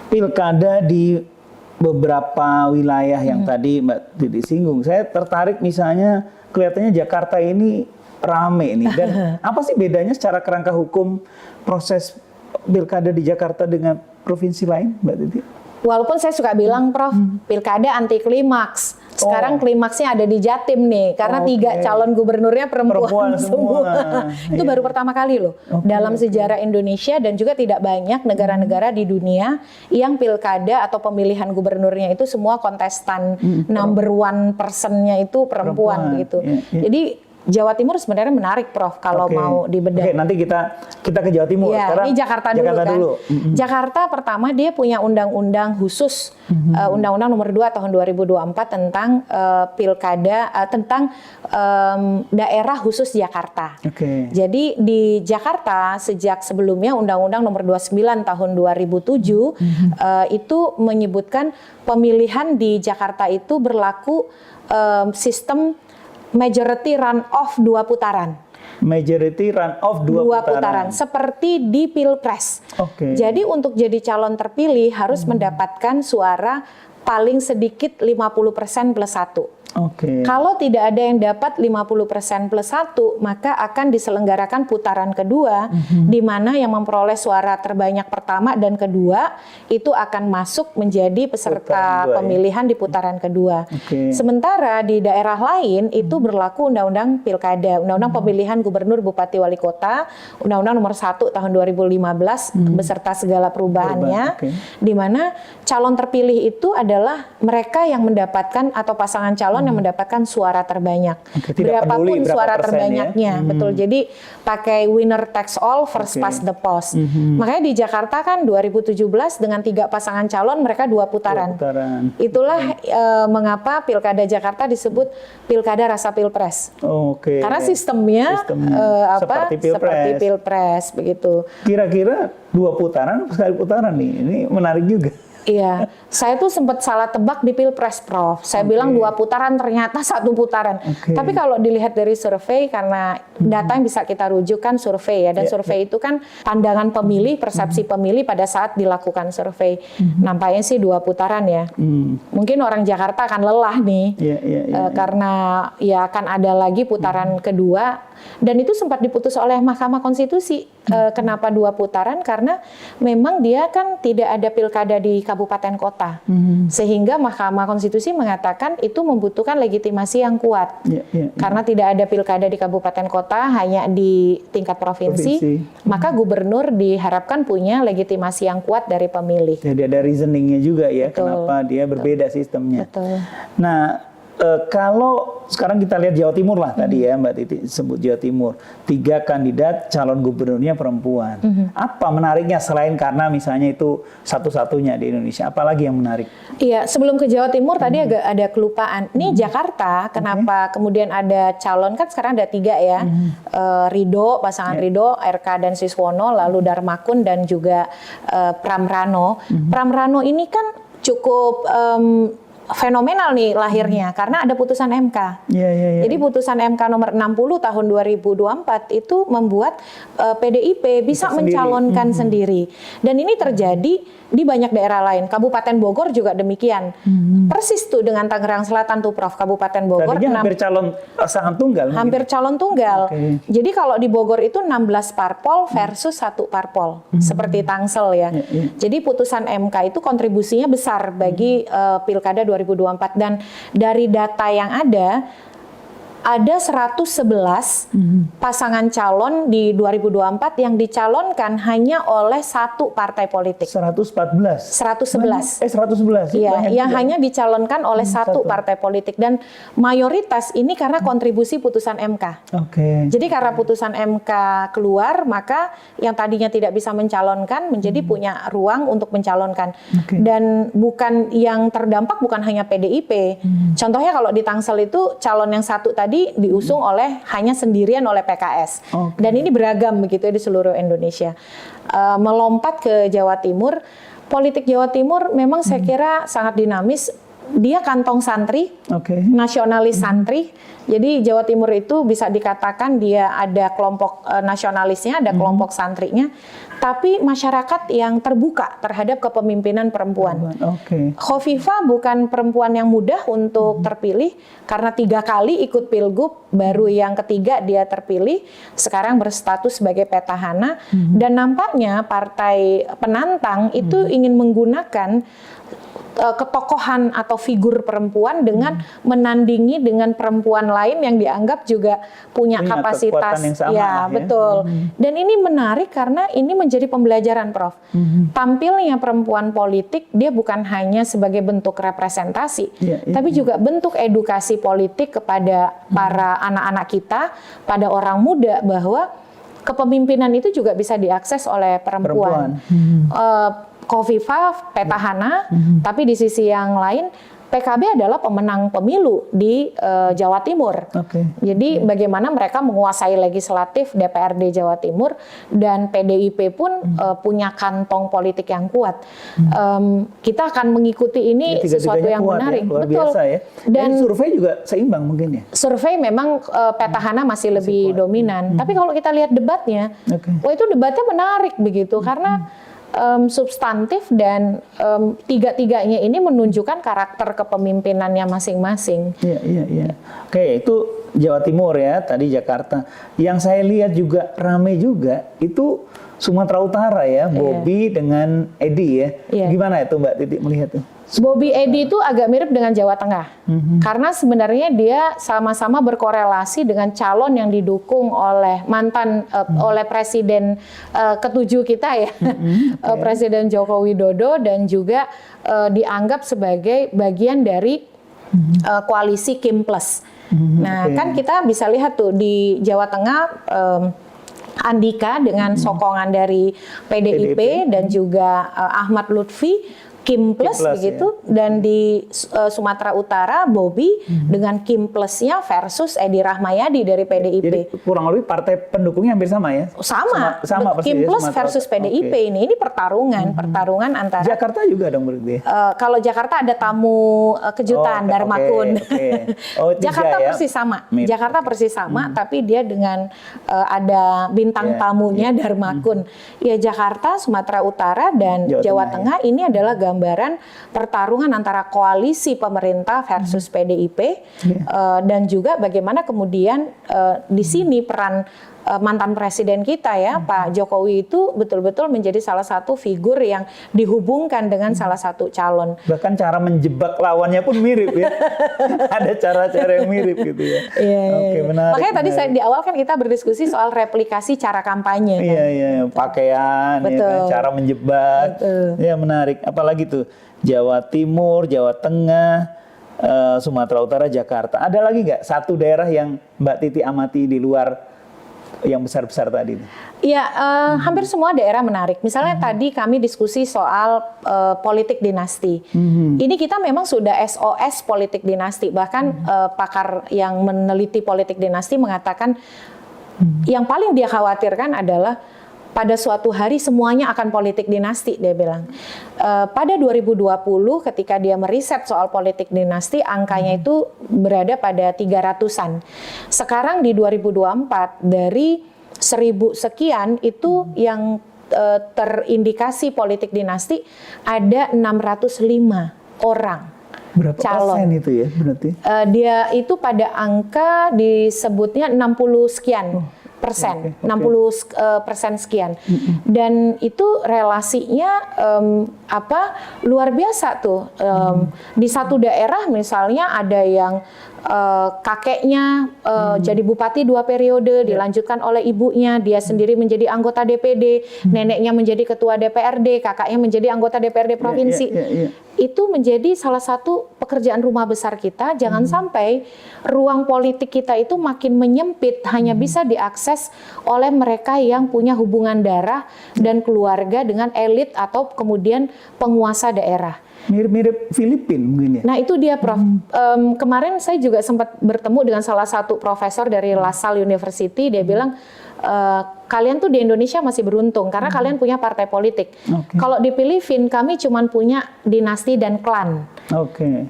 pilkada di beberapa wilayah yang tadi Mbak Titi singgung, saya tertarik misalnya kelihatannya Jakarta ini rame nih. Dan apa sih bedanya secara kerangka hukum proses pilkada di Jakarta dengan provinsi lain, Mbak Titi? Walaupun saya suka bilang, Prof, pilkada anti klimaks. Sekarang klimaksnya ada di Jatim nih, karena 3 calon gubernurnya perempuan semua. Itu baru pertama kali loh dalam sejarah Indonesia, dan juga tidak banyak negara-negara di dunia yang pilkada atau pemilihan gubernurnya itu semua kontestan number 1 personnya itu perempuan gitu. Jadi Jawa Timur sebenarnya menarik, Prof, kalau mau dibedah. Oke, nanti kita ke Jawa Timur. Ya, sekarang ini Jakarta dulu kan. Jakarta pertama dia punya undang-undang khusus, Undang-Undang Nomor 2 Tahun 2024 tentang pilkada, tentang daerah khusus Jakarta. Jadi di Jakarta sejak sebelumnya Undang-Undang Nomor 29 Tahun 2007 itu menyebutkan pemilihan di Jakarta itu berlaku sistem majority runoff 2 putaran. Majority runoff 2 putaran. Seperti di Pilpres. Jadi untuk jadi calon terpilih harus mendapatkan suara paling sedikit 50% plus 1. Kalau tidak ada yang dapat 50% plus 1, maka akan diselenggarakan putaran kedua, di mana yang memperoleh suara terbanyak pertama dan kedua itu akan masuk menjadi peserta pemilihan di putaran kedua. Sementara di daerah lain itu berlaku Undang-Undang Pilkada, Undang-Undang Pemilihan Gubernur, Bupati, Wali Kota, Undang-Undang Nomor 1 Tahun 2015 beserta segala perubahannya, di mana calon terpilih itu adalah mereka yang mendapatkan atau pasangan calon yang mendapatkan suara terbanyak. Berapapun suara terbanyaknya, betul. Jadi pakai winner takes all, first past the post. Makanya di Jakarta kan 2017 dengan 3 pasangan calon mereka 2 putaran. Itulah mengapa Pilkada Jakarta disebut Pilkada Rasa Pilpres. Karena sistemnya seperti Pilpres begitu. Kira-kira 2 putaran, sekali putaran nih. Ini menarik juga. Iya, saya tuh sempat salah tebak di Pilpres, Prof. Saya bilang 2 putaran, ternyata 1 putaran. Tapi kalau dilihat dari survei, karena data yang bisa kita rujukan survei ya, dan survei itu kan pandangan pemilih, persepsi pemilih pada saat dilakukan survei. Nampaknya sih 2 putaran ya. Mungkin orang Jakarta akan lelah nih, karena ya akan ada lagi putaran kedua. Dan itu sempat diputus oleh Mahkamah Konstitusi. Kenapa 2 putaran? Karena memang dia kan tidak ada pilkada di kabupaten kota. Sehingga Mahkamah Konstitusi mengatakan itu membutuhkan legitimasi yang kuat. Karena tidak ada pilkada di kabupaten kota, hanya di tingkat provinsi. Maka gubernur diharapkan punya legitimasi yang kuat dari pemilih. Jadi ada reasoningnya juga ya, kenapa dia berbeda sistemnya. Nah, kalau sekarang kita lihat Jawa Timur lah tadi ya Mbak Titi sebut Jawa Timur, 3 kandidat calon gubernurnya perempuan. Apa menariknya selain karena misalnya itu satu-satunya di Indonesia? Apalagi yang menarik? Iya, sebelum ke Jawa Timur tadi agak ada kelupaan. Nih Jakarta, kenapa kemudian ada calon, kan sekarang ada 3 ya, Ridho, pasangan Ridho, RK dan Siswono, lalu Darmakun dan juga Pram Rano. Pram Rano ini kan cukup fenomenal nih lahirnya karena ada putusan MK. Jadi putusan MK nomor 60 tahun 2024 itu membuat PDIP bisa mencalonkan sendiri. Dan ini terjadi di banyak daerah lain. Kabupaten Bogor juga demikian. Persis tuh dengan Tangerang Selatan tuh Prof, Kabupaten Bogor. Tadinya hampir calon pasangan tunggal. Hampir calon tunggal. Jadi kalau di Bogor itu 16 parpol versus 1 parpol. Seperti Tangsel ya. Jadi putusan MK itu kontribusinya besar bagi Pilkada 2024. Dan dari data yang ada 111 pasangan calon di 2024 yang dicalonkan hanya oleh 1 partai politik. 111. 111. 111. Iya, yang hanya dicalonkan oleh 1 partai politik dan mayoritas ini karena kontribusi putusan MK. Jadi karena putusan MK keluar, maka yang tadinya tidak bisa mencalonkan menjadi punya ruang untuk mencalonkan. Dan bukan yang terdampak bukan hanya PDIP. Contohnya kalau di Tangsel itu calon yang 1 tadi diusung oleh hanya sendirian oleh PKS. Dan ini beragam begitu ya di seluruh Indonesia. Melompat ke Jawa Timur, politik Jawa Timur memang saya kira sangat dinamis. Dia kantong santri, nasionalis santri. Jadi Jawa Timur itu bisa dikatakan dia ada kelompok nasionalisnya, ada kelompok santrinya. Tapi masyarakat yang terbuka terhadap kepemimpinan perempuan. Khofifah bukan perempuan yang mudah untuk terpilih karena 3 kali ikut pilgub, baru yang ketiga dia terpilih. Sekarang berstatus sebagai petahana dan nampaknya partai penantang itu ingin menggunakan ketokohan atau figur perempuan dengan menandingi dengan perempuan lain yang dianggap juga punya kapasitas yang sama ya, betul. Dan ini menarik karena ini menjadi pembelajaran, Prof. Tampilnya perempuan politik dia bukan hanya sebagai bentuk representasi, tapi juga bentuk edukasi politik kepada para anak-anak kita, pada orang muda bahwa kepemimpinan itu juga bisa diakses oleh perempuan. Khofifah petahana, tapi di sisi yang lain PKB adalah pemenang pemilu di Jawa Timur. Jadi bagaimana mereka menguasai legislatif DPRD Jawa Timur dan PDIP pun punya kantong politik yang kuat. Kita akan mengikuti ini sesuatu yang menarik. Ya, luar biasa ya. Dan survei juga seimbang mungkin ya. Survei memang petahana masih lebih dominan. Tapi kalau kita lihat debatnya, itu debatnya menarik begitu karena substantif dan tiga-tiganya ini menunjukkan karakter kepemimpinannya masing-masing. Iya. Oke, itu Jawa Timur ya, tadi Jakarta. Yang saya lihat juga ramai juga itu Sumatera Utara ya, Bobi dengan Edi ya. Gimana itu Mbak Titi melihat tuh? Bobi Edi itu agak mirip dengan Jawa Tengah, karena sebenarnya dia sama-sama berkorelasi dengan calon yang didukung oleh mantan oleh Presiden ketujuh kita ya, Presiden Joko Widodo, dan juga dianggap sebagai bagian dari koalisi Kim Plus. Nah, kan kita bisa lihat tuh di Jawa Tengah. Andika dengan sokongan dari PDIP dan juga Ahmad Lutfi, Kim Plus begitu, dan di Sumatera Utara Bobi dengan Kim Plusnya versus Edi Rahmayadi dari PDIP. Jadi kurang lebih partai pendukungnya hampir sama ya? Sama Kim Plus versus PDIP ini pertarungan antara. Jakarta juga dong berarti. Kalau Jakarta ada tamu kejutan Darmakun. Jakarta persis sama. Jakarta persis sama, tapi dia dengan ada bintang tamunya Darmakun. Ya, Jakarta, Sumatera Utara dan Jawa Tengah ini adalah gambaran pertarungan antara koalisi pemerintah versus PDIP dan juga bagaimana kemudian di sini peran mantan presiden kita ya, Pak Jokowi itu betul-betul menjadi salah satu figur yang dihubungkan dengan salah satu calon. Bahkan cara menjebak lawannya pun mirip ya. Ada cara-cara yang mirip gitu ya. Oke, menarik. Makanya tadi saya di awal kan kita berdiskusi soal replikasi cara kampanye. Iya, pakaian, ya kan? Cara menjebak. Ya, menarik. Apalagi tuh Jawa Timur, Jawa Tengah, Sumatera Utara, Jakarta. Ada lagi nggak satu daerah yang Mbak Titi amati di luar yang besar-besar tadi? Ya, hampir semua daerah menarik. Misalnya tadi kami diskusi soal politik dinasti. Ini kita memang sudah SOS politik dinasti. Bahkan pakar yang meneliti politik dinasti mengatakan yang paling dia khawatirkan adalah pada suatu hari semuanya akan politik dinasti, dia bilang. Pada 2020 ketika dia meriset soal politik dinasti, angkanya itu berada pada 300-an. Sekarang di 2024 dari 1.000 sekian itu yang terindikasi politik dinasti ada 605 orang. Berapa calon. Persen itu ya berarti? Dia itu pada angka disebutnya 60 sekian. Persen, 60% sekian, dan itu relasinya luar biasa tuh. Di satu daerah misalnya ada yang kakeknya jadi bupati 2 periode, dilanjutkan oleh ibunya, dia sendiri menjadi anggota DPD, neneknya menjadi ketua DPRD, kakaknya menjadi anggota DPRD provinsi. Itu menjadi salah satu pekerjaan rumah besar kita. Jangan sampai ruang politik kita itu makin menyempit, hanya bisa diakses oleh mereka yang punya hubungan darah dan keluarga dengan elit atau kemudian penguasa daerah. Mirip-mirip Filipina mungkin ya? Nah itu dia Prof. Kemarin saya juga sempat bertemu dengan salah satu profesor dari La Salle University. Dia bilang, kalian tuh di Indonesia masih beruntung karena kalian punya partai politik. Kalau di Filipina kami cuma punya dinasti dan klan.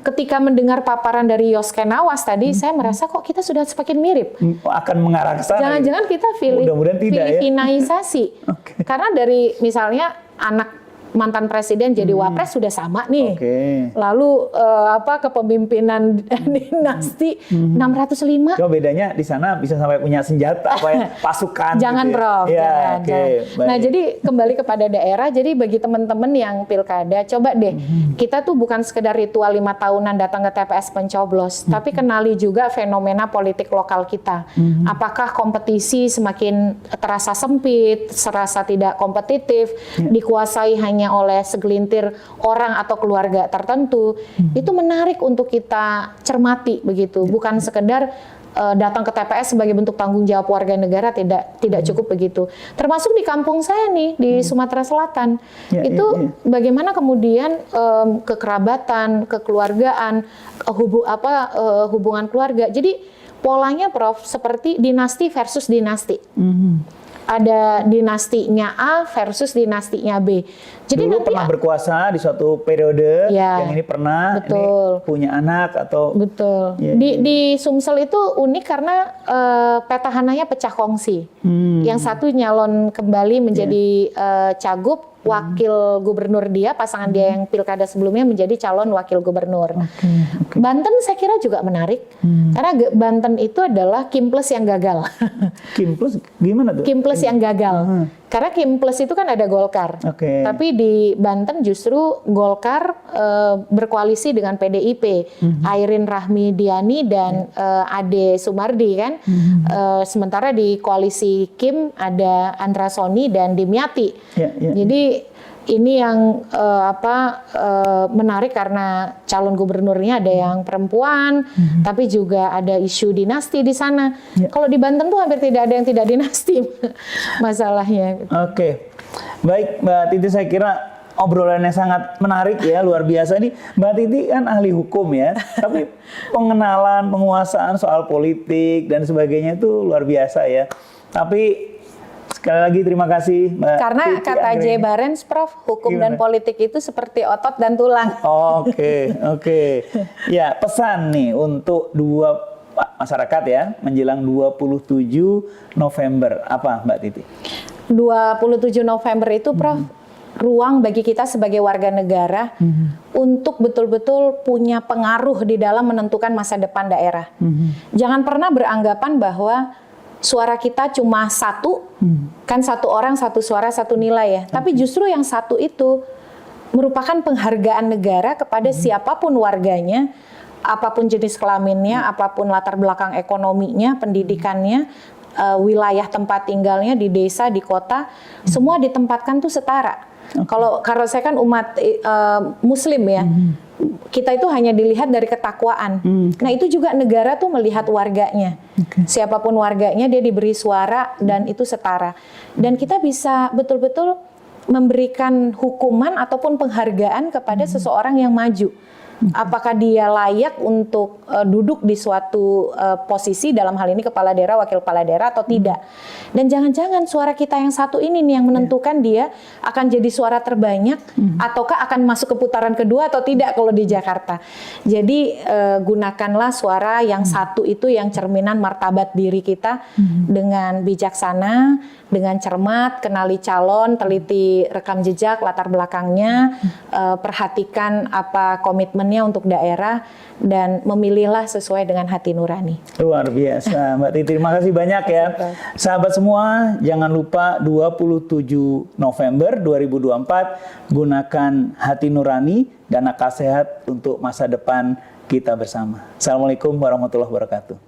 Ketika mendengar paparan dari Yoske Nawas tadi, saya merasa kok kita sudah semakin mirip. Akan mengarah ke sana. Jangan-jangan kita Filipinaisasi. Karena dari misalnya anak mantan presiden jadi wapres sudah sama nih. Lalu kepemimpinan dinasti 605. Coba bedanya di sana bisa sampai punya senjata pasukan. Jangan gitu ya? Prof. Ya, jangan. Nah jadi kembali kepada daerah. Jadi bagi teman-teman yang pilkada, coba deh kita tuh bukan sekedar ritual 5 tahunan datang ke TPS pencoblos, tapi kenali juga fenomena politik lokal kita. Apakah kompetisi semakin terasa sempit, serasa tidak kompetitif, dikuasai hanya oleh segelintir orang atau keluarga tertentu, itu menarik untuk kita cermati begitu. Bukan sekedar datang ke TPS sebagai bentuk tanggung jawab warga negara, tidak cukup begitu. Termasuk di kampung saya nih di Sumatera Selatan, bagaimana kemudian kekerabatan, kekeluargaan, hubungan keluarga. Jadi polanya Prof seperti dinasti versus dinasti. Ada dinastinya A versus dinastinya B. Jadi dulu pernah berkuasa di suatu periode, yang ini pernah ini punya anak atau di Sumsel itu unik karena petahananya pecah kongsi. Yang satu nyalon kembali menjadi cagup, wakil gubernur dia, pasangan dia yang pilkada sebelumnya menjadi calon wakil gubernur. Banten saya kira juga menarik, karena Banten itu adalah Kimples yang gagal. Kimples gimana tuh? Kimples yang gagal. Karena Kimples itu kan ada Golkar, tapi di Banten justru Golkar berkoalisi dengan PDIP, Airin Rahmidiani dan Ade Sumardi kan. Sementara di koalisi Kim ada Andra Soni dan Dimyati. Jadi ini yang menarik karena calon gubernurnya ada yang perempuan, tapi juga ada isu dinasti di sana. Kalau di Banten tuh hampir tidak ada yang tidak dinasti masalahnya. Baik Mbak Titi, saya kira obrolannya sangat menarik ya, luar biasa nih. Mbak Titi kan ahli hukum ya, tapi pengenalan, penguasaan soal politik dan sebagainya itu luar biasa ya. Tapi sekali lagi terima kasih Mbak Karena Titi, kata J. Barens, Prof, hukum dan politik itu seperti otot dan tulang. Ya, pesan nih untuk masyarakat ya menjelang 27 November apa Mbak Titi? 27 November itu Prof, ruang bagi kita sebagai warga negara untuk betul-betul punya pengaruh di dalam menentukan masa depan daerah. Jangan pernah beranggapan bahwa suara kita cuma satu, kan satu orang, satu suara, satu nilai ya. Tapi justru yang satu itu merupakan penghargaan negara kepada siapapun warganya, apapun jenis kelaminnya, apapun latar belakang ekonominya, pendidikannya, wilayah tempat tinggalnya di desa, di kota, semua ditempatkan tuh setara. Kalau saya kan umat Muslim ya, kita itu hanya dilihat dari ketakwaan. Nah itu juga negara tuh melihat warganya. Siapapun warganya dia diberi suara dan itu setara. Dan kita bisa betul-betul memberikan hukuman ataupun penghargaan kepada seseorang yang maju. Apakah dia layak untuk duduk di suatu posisi, dalam hal ini kepala daerah, wakil kepala daerah atau tidak. Dan jangan-jangan suara kita yang satu ini nih yang menentukan dia akan jadi suara terbanyak ataukah akan masuk ke putaran kedua atau tidak kalau di Jakarta. Jadi gunakanlah suara yang satu itu yang cerminan martabat diri kita dengan bijaksana, dengan cermat, kenali calon, teliti rekam jejak, latar belakangnya, perhatikan apa komitmennya untuk daerah, dan memilihlah sesuai dengan hati nurani. Luar biasa Mbak Titi, terima kasih banyak ya. Sahabat semua, jangan lupa 27 November 2024 gunakan hati nurani dan akal sehat untuk masa depan kita bersama. Assalamualaikum warahmatullahi wabarakatuh.